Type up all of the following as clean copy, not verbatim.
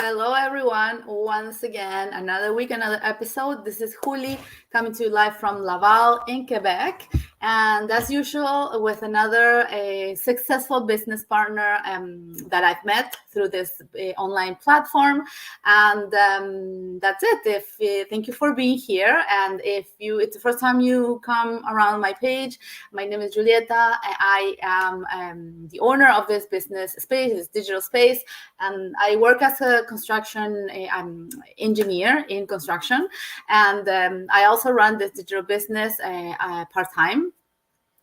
Hello, everyone. Once again, another week, another episode. This is Juli coming to you live from Laval in Quebec. And as usual, with another successful business partner that I've met through this online platform. And that's it. Thank you for being here. And if it's the first time you come around my page, my name is Julieta. I am the owner of this business space, this digital space. And I work as a construction engineer in construction. And I also run this digital business part-time,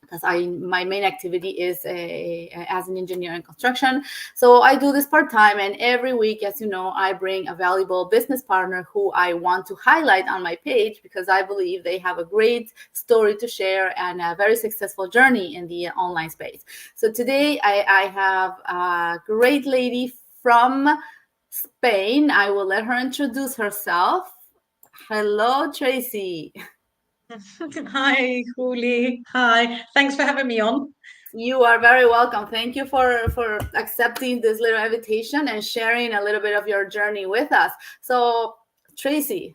because my main activity is as an engineer in construction. So I do this part-time, and every week, as you know, I bring a valuable business partner who I want to highlight on my page because I believe they have a great story to share and a very successful journey in the online space. So today I have a great lady from Spain. I will let her introduce herself. Hello, Tracey. Hi, Juli. Hi. Thanks for having me on. You are very welcome. Thank you for accepting this little invitation and sharing a little bit of your journey with us. So, Tracey,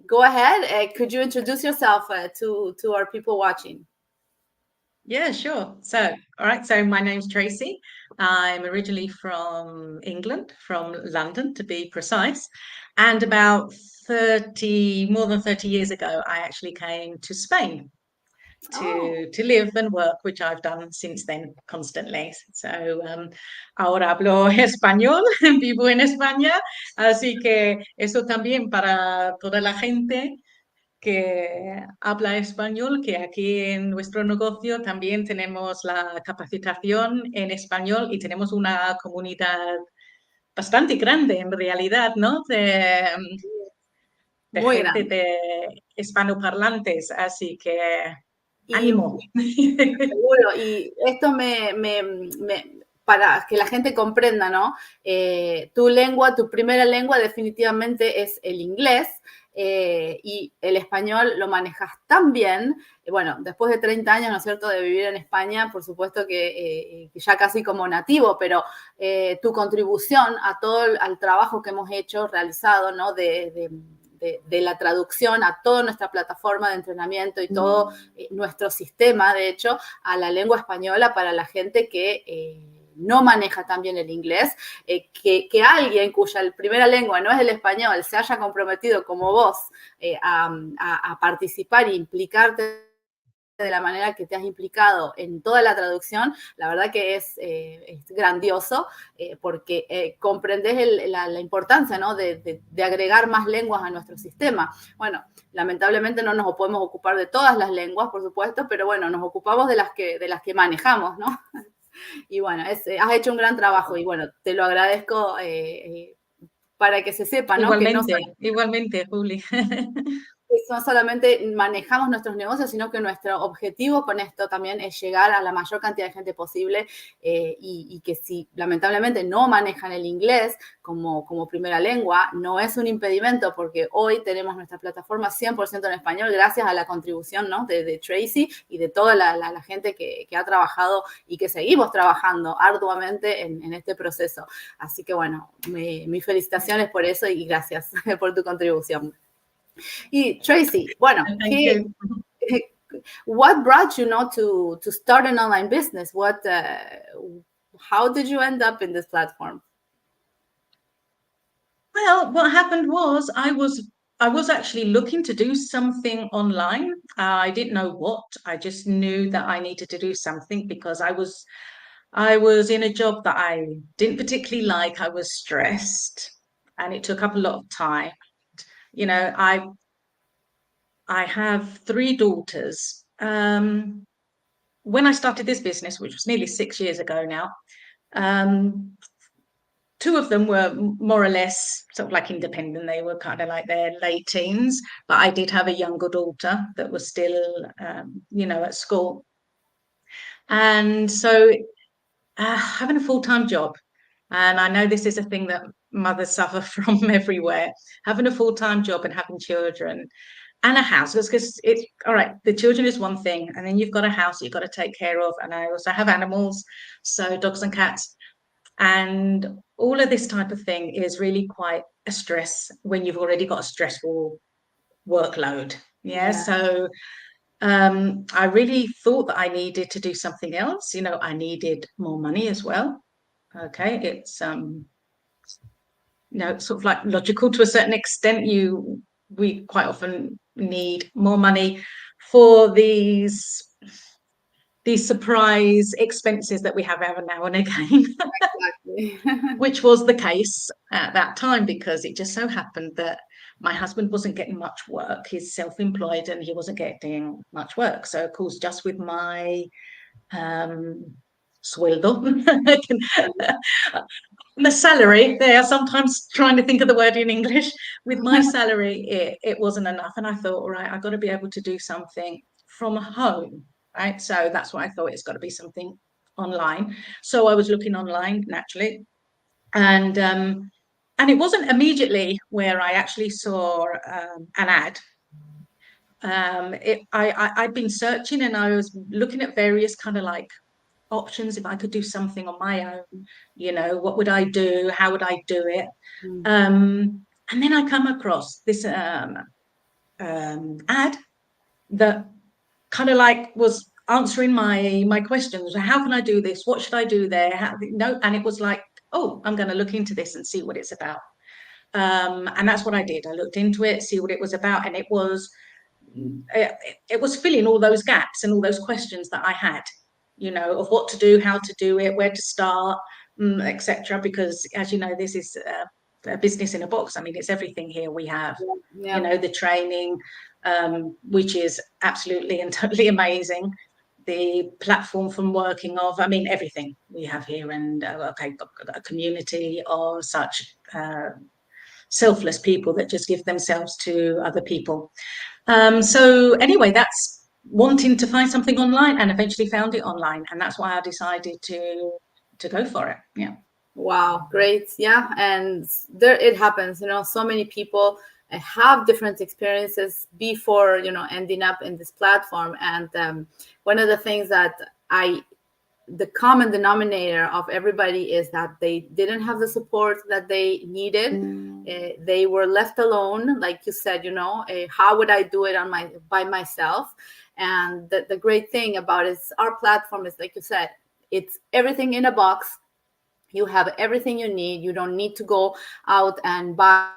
go ahead. Could you introduce yourself to our people watching? Yeah, sure. All right. So my name's Tracey. I'm originally from England, from London to be precise. And about more than 30 years ago, I actually came to Spain to live and work, which I've done since then constantly. So ahora hablo español, vivo en España, así que eso también para toda la gente que habla español, que aquí en nuestro negocio también tenemos la capacitación en español y tenemos una comunidad bastante grande en realidad, ¿no? De Muy gente grande. de hispanoparlantes, así que Y ánimo. seguro, y esto para que la gente comprenda, ¿no? Tu lengua, tu primera lengua definitivamente es el inglés. Y el español lo manejas tan bien, bueno, después de 30 años, ¿no es cierto?, de vivir en España, por supuesto que ya casi como nativo, pero tu contribución a al trabajo que hemos hecho, realizado, ¿no?, de la traducción a toda nuestra plataforma de entrenamiento y todo nuestro sistema, de hecho, a la lengua española para la gente que no maneja tan bien el inglés, que alguien cuya primera lengua no es el español se haya comprometido como vos a participar e implicarte de la manera que te has implicado en toda la traducción, la verdad que es grandioso porque comprendes la importancia, ¿no?, de agregar más lenguas a nuestro sistema. Bueno, lamentablemente no nos podemos ocupar de todas las lenguas, por supuesto, pero bueno, nos ocupamos de las que manejamos, ¿no? Y bueno, has hecho un gran trabajo y bueno, te lo agradezco para que se sepa, ¿no? Igualmente, Juli. No solamente manejamos nuestros negocios, sino que nuestro objetivo con esto también es llegar a la mayor cantidad de gente posible y que si lamentablemente no manejan el inglés como primera lengua, no es un impedimento porque hoy tenemos nuestra plataforma 100% en español gracias a la contribución, ¿no?, de Tracey y de toda la gente que ha trabajado y que seguimos trabajando arduamente en este proceso. Así que bueno, mis felicitaciones por eso y gracias por tu contribución. Y Tracey, bueno, what brought you to start an online business? How did you end up in this platform? Well, what happened was I was actually looking to do something online. I didn't know what. I just knew that I needed to do something because I was in a job that I didn't particularly like. I was stressed, and it took up a lot of time. You know, I have 3 daughters. When I started this business, which was nearly 6 years ago now, 2 of them were more or less sort of like independent. They were kind of like their late teens, but I did have a younger daughter that was still, at school. And so having a full-time job, and I know this is a thing that mothers suffer from everywhere, having a full-time job and having children and a house, because it's all right, the children is one thing, and then you've got a house you've got to take care of, and I also have animals, so dogs and cats. And all of this type of thing is really quite a stress when you've already got a stressful workload. Yeah. So I really thought that I needed to do something else. You know, I needed more money as well. Okay. It's you know, sort of like logical to a certain extent. We quite often need more money for these surprise expenses that we have every now and again. Exactly. Which was the case at that time, because it just so happened that my husband wasn't getting much work. He's self-employed and he wasn't getting much work. So of course, just with my sueldo, the salary there, sometimes trying to think of the word in English, with my salary, it wasn't enough. And I thought, all right, I've got to be able to do something from home, right? So that's why I thought it's got to be something online. So I was looking online naturally, and it wasn't immediately where I actually saw an ad. I'd been searching and I was looking at various kind of like options. If I could do something on my own, you know, what would I do? How would I do it? And then I come across this ad that kind of like was answering my questions. How can I do this? What should I do there? No, and it was like, oh, I'm going to look into this and see what it's about. And that's what I did. I looked into it, see what it was about, and it was filling all those gaps and all those questions that I had, you know, of what to do, how to do it, where to start, etc. Because, as you know, this is a business in a box. I mean, it's everything here. We have, you know, the training, which is absolutely and totally amazing. The platform from working of, I mean, everything we have here, and got a community of such selfless people that just give themselves to other people. So anyway, that's wanting to find something online, and eventually found it online, and that's why I decided to go for it. Yeah. Wow, great. Yeah, and there it happens, you know, so many people have different experiences before, you know, ending up in this platform. And one of the things that the common denominator of everybody is that they didn't have the support that they needed. They were left alone, like you said, you know, how would I do it by myself? And the great thing about it is our platform is, like you said, it's everything in a box. You have everything you need. You don't need to go out and buy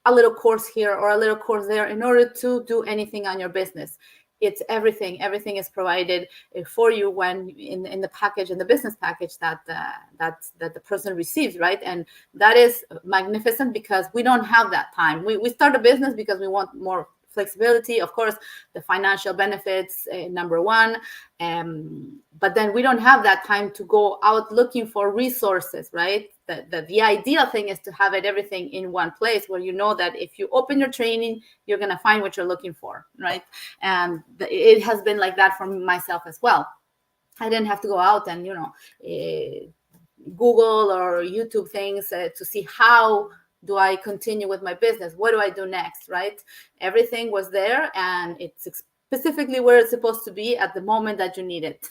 a little course here or a little course there in order to do anything on your business. It's everything. Everything is provided for you when in the package, in the business package that the person receives, right? And that is magnificent, because we don't have that time. We start a business because we want more flexibility, of course, the financial benefits, number one, but then we don't have that time to go out looking for resources, right? The ideal thing is to have everything in one place, where you know that if you open your training, you're going to find what you're looking for, right? And it has been like that for myself as well. I didn't have to go out and, you know, Google or YouTube things to see how do I continue with my business? What do I do next, right? Everything was there, and it's specifically where it's supposed to be at the moment that you need it.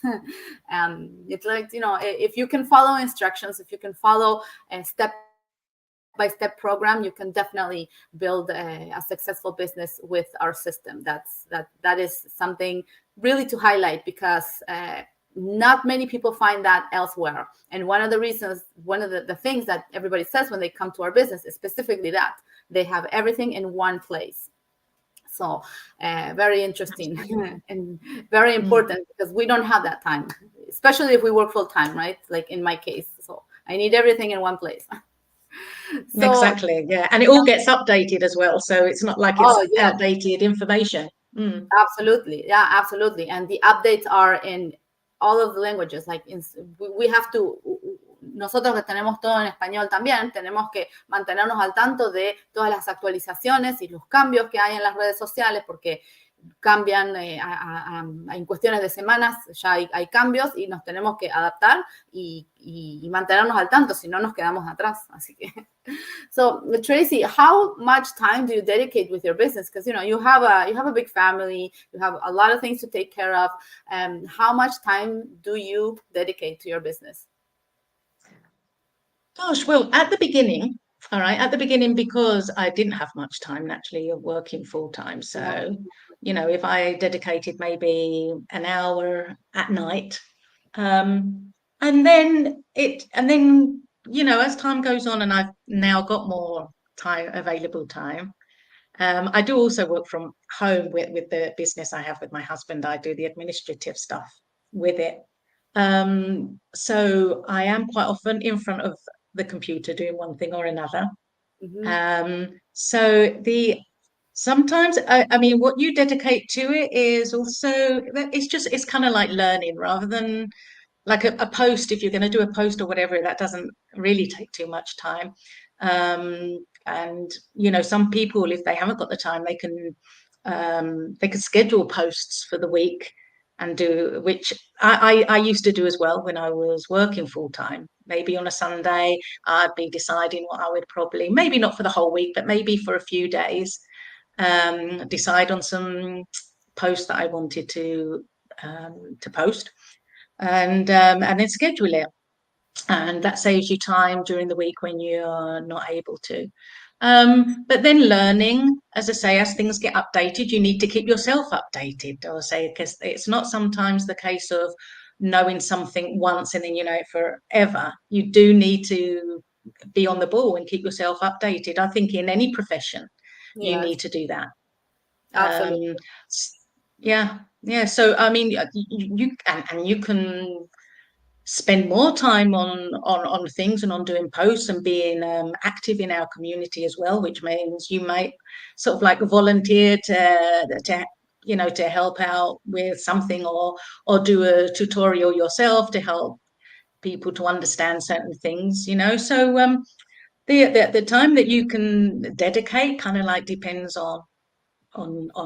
It's like, you know, if you can follow instructions, if you can follow a step-by-step program, you can definitely build a successful business with our system. That is something really to highlight, because not many people find that elsewhere. And one of the things that everybody says when they come to our business is specifically that they have everything in one place. So very interesting and very important, because we don't have that time, especially if we work full time, right? Like in my case. So I need everything in one place. So, exactly. Yeah. And it all gets updated as well. So it's not like it's outdated information. Absolutely. Yeah, absolutely. And the updates are in all of the languages. Like we have to, nosotros que tenemos todo en español también, tenemos que mantenernos al tanto de todas las actualizaciones y los cambios que hay en las redes sociales, porque cambian en cuestiones de semanas, ya hay cambios y nos tenemos que adaptar y mantenernos al tanto, si no nos quedamos atrás. Así que, so Tracey, how much time do you dedicate with your business? Because, you know, you have a big family, you have a lot of things to take care of. How much time do you dedicate to your business? Gosh, well, at the beginning, all right, at the beginning, because I didn't have much time naturally of working full time. Yeah. So, if I dedicated maybe an hour at night, and then, as time goes on and I've now got more time, available time, I do also work from home with the business I have with my husband. I do the administrative stuff with it. So I am quite often in front of the computer doing one thing or another. Hmm. So the sometimes I mean what you dedicate to it is also it's kind of like learning rather than like a post. If you're going to do a post or whatever, that doesn't really take too much time. And some people, if they haven't got the time, they can schedule posts for the week and do, which I used to do as well when I was working full time. Maybe on a Sunday, I'd be deciding what I would probably, maybe not for the whole week, but maybe for a few days, decide on some posts that I wanted to post and then schedule it. And that saves you time during the week when you're not able to. But then learning, as I say, as things get updated, you need to keep yourself updated, I'll say, because it's not sometimes the case of knowing something once and then you know it forever. You do need to be on the ball and keep yourself updated. I think in any profession, you Yes, need to do that. absolutely. Um, yeah, yeah. So I mean, and you can spend more time on things and on doing posts and being active in our community as well, which means you might sort of like volunteer to help out with something or do a tutorial yourself to help people to understand certain things. So the time that you can dedicate kind of like depends on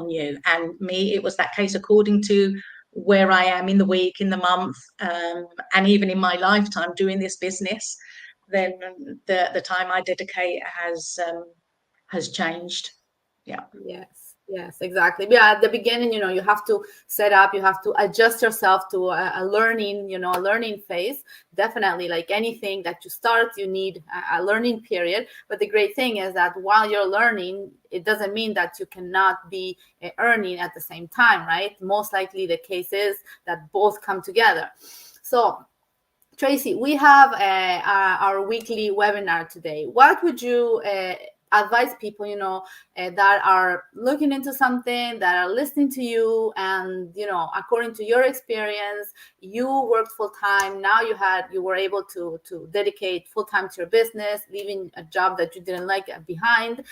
you. And me, it was that case according to where I am in the week, in the month, and even in my lifetime doing this business. Then the time I dedicate has changed. Yeah. Yes, yes, exactly. Yeah, at the beginning, you have to set up, you have to adjust yourself to a learning, a learning phase. Definitely, like anything that you start, you need a learning period. But the great thing is that while you're learning, it doesn't mean that you cannot be earning at the same time, right? Most likely the case is that both come together. So, Tracey, we have our weekly webinar today. What would you advise people, that are looking into something, that are listening to you, and according to your experience, you worked full time. Now you were able to dedicate full time to your business, leaving a job that you didn't like behind.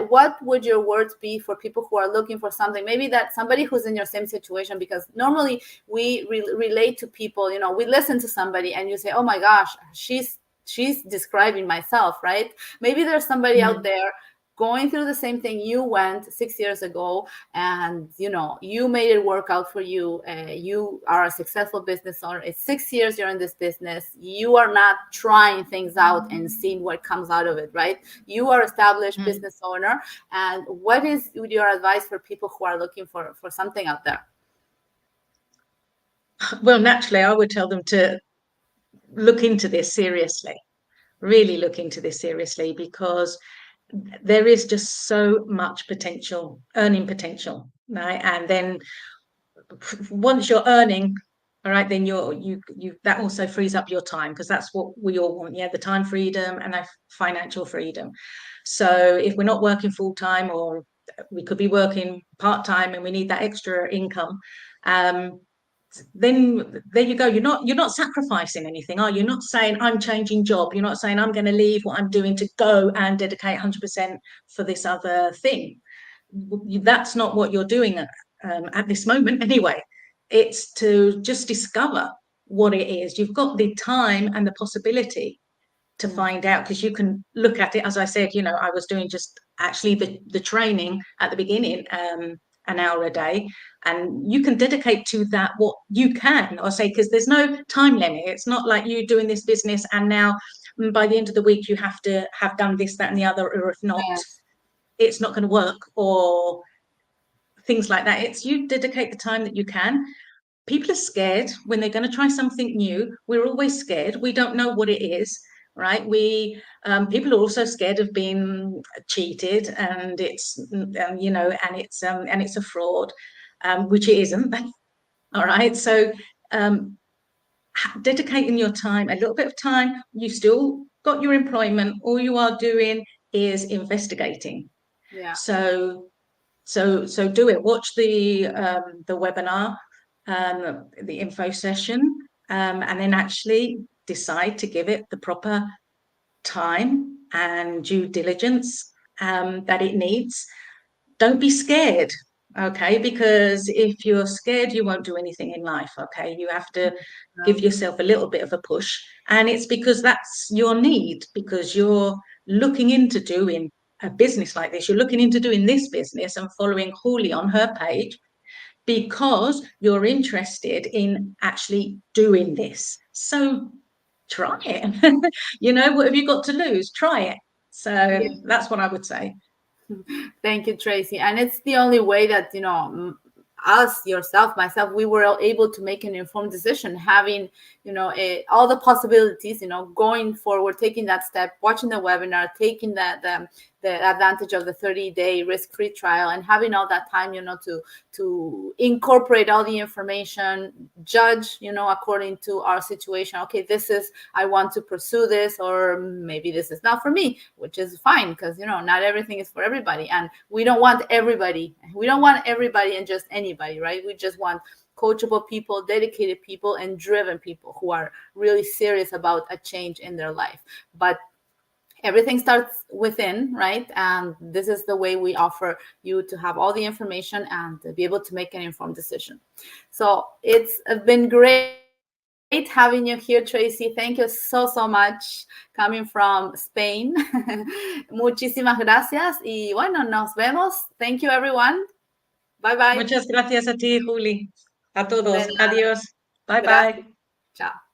What would your words be for people who are looking for something? Maybe that somebody who's in your same situation, because normally we relate to people. We listen to somebody and you say, oh my gosh, she's describing myself, right? Maybe there's somebody out Mm. there going through the same thing you went 6 years ago, and you made it work out for you. You are a successful business owner. It's 6 years you're in this business. You are not trying things out and seeing what comes out of it, right? You are established Mm. business owner. And what is your advice for people who are looking for something out there? Well, naturally, I would tell them to look into this seriously, really look into this seriously, because there is just so much potential, earning potential, right? And then once you're earning, all right, then you that also frees up your time, because that's what we all want. Yeah, the time freedom and the financial freedom. So if we're not working full time, or we could be working part time and we need that extra income, um, then there you go. You're not sacrificing anything, are you? You're not saying I'm changing job. You're not saying I'm going to leave what I'm doing to go and dedicate 100% for this other thing. That's not what you're doing at this moment anyway. It's to just discover what it is. You've got the time and the possibility to Mm. find out, because you can look at it. As I said, I was doing just actually the training at the beginning, an hour a day, and you can dedicate to that what you can, or say, because there's no time limit. It's not like you doing this business and now by the end of the week you have to have done this, that, and the other, or if not, Yes. it's not going to work, or things like that. It's you dedicate the time that you can. People are scared when they're going to try something new. We're always scared. We don't know what it is. right? People are also scared of being cheated, and it's you know, and it's a fraud, which it isn't. All right, so dedicating your time, a little bit of time, you still got your employment. All you are doing is investigating. Yeah. So do it. Watch the webinar, the info session, and then actually decide to give it the proper time and due diligence that it needs. Don't be scared, okay? Because if you're scared, you won't do anything in life, okay? You have to give yourself a little bit of a push, and it's because that's your need, because you're looking into doing a business like this. You're looking into doing this business and following Julie on her page because you're interested in actually doing this. So try it. You know, what have you got to lose? Try it. So that's what I would say. Thank you, Tracey. And it's the only way that, you know, us, yourself, myself, we were able to make an informed decision, having, you know, all the possibilities, you know, going forward, taking that step, watching the webinar, taking the advantage of the 30-day risk-free trial, and having all that time, you know, to incorporate all the information, judge, you know, according to our situation. Okay, I want to pursue this, or maybe this is not for me, which is fine, because, you know, not everything is for everybody, and we don't want everybody and just anybody, right? We just want coachable people, dedicated people, and driven people who are really serious about a change in their life. But everything starts within, right? And this is the way we offer you to have all the information and to be able to make an informed decision. So it's been great having you here, Tracey. Thank you so much, coming from Spain. Muchísimas gracias. Y bueno, nos vemos. Thank you, everyone. Bye bye. Muchas gracias a ti, Juli. A todos. Adiós. Bye bye. Chao.